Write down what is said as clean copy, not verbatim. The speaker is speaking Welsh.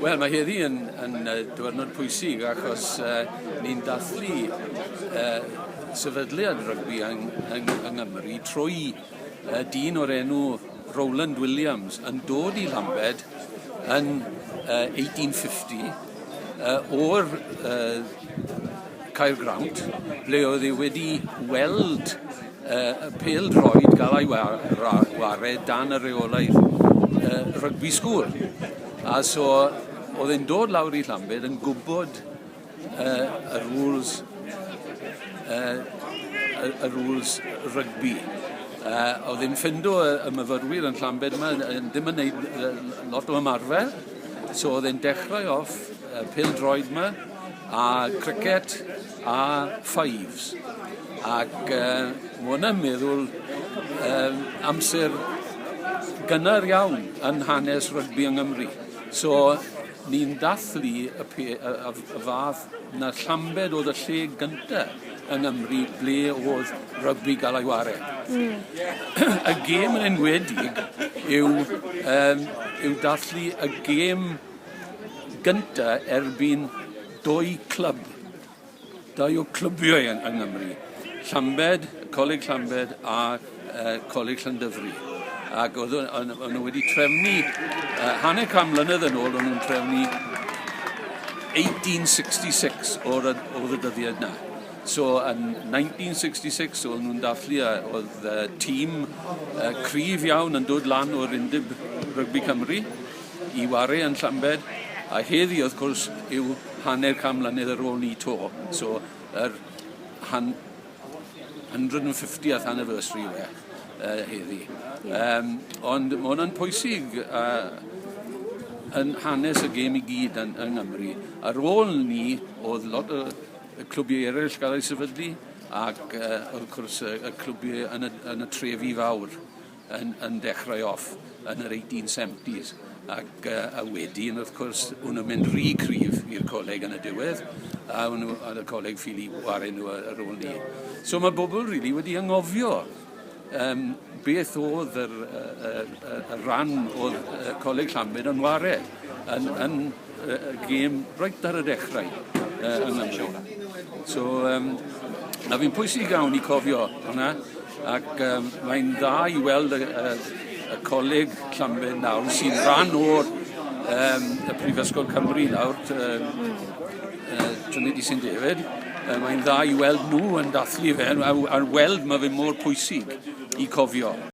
Wel, mae heddi yn diwrnod pwysig achos ni'n dathlu sefydliad rygbi yng Nghymru trwy dyn o'r enw Rowland Williams yn dod i Lambed yn 1850 o'r Caergrawnt, ble oedd ei wedi weld y pêl-droed gael ei wared dan y reolaidd rygbi sgŵr. A so, oedd e'n dod lawr i Lambed yn gwybod y rules rygbi. Oedd e'n ffindo y myfyrwyr yn Lambed yma ddim yn gwneud lot o ymarfer, so oedd e'n dechrau off pêl-droed yma, a cricket a fives. Ac mae hwnna'n meddwl amser gynnar iawn yn hanes rygbi yng Nghymru. So, ni'n dathlu y fath na Llambed oedd y lle gyntaf yng Nghymru ble oedd rygbi gael ei wared. Y gêm yn enwedig yw dathlu y gêm gyntaf erbyn dwy clwb. Dau o clwbiau yng Nghymru. Llambed, Coleg Llambed a Coleg Llandyfri. Ac oedd nhw wedi trefnu, hanner can mlynedd yn ôl, oedd nhw'n trefnu 1866 oedd y dyddiad yna. So, yn 1966, oedd nhw'n dathlu, oedd tîm cryf iawn yn dod lan o'r Undeb Rygbi Cymru i wario yn Llambed, a heddi, wrth gwrs, yw hanner can mlynedd ar ôl ni to. So, yr 150th anniversary heddi. Ond mae hwnna'n pwysig yn hanes y gêm i gyd yn Nghymru. Ar ôl ni, oedd lot o clwbiau eraill gael ei sefydlu, ac wrth gwrs y clwbiau yn y trefi fawr yn dechrau off yn yr 1870s. Ac wedyn, wrth gwrs, hwnnw'n mynd rhy cryf i'r coleg yn y diwedd, a y coleg ffili wario nhw ar ôl ni. So mae bobl rili wedi anghofio beth oedd y ran o'r Coleg Llambed yn wario yn y gêm reit ar y dechrau yng Nghymru. So, na fi'n pwysig iawn i cofio hwnna, ac mae'n dda i weld y Coleg Llambed nawr sy'n ran o'r y Prifysgol Cymru nawr, Trinity St David. Mae'n dda i weld nhw yn dathlu fe, a weld mae fe mor pwysig i cofio.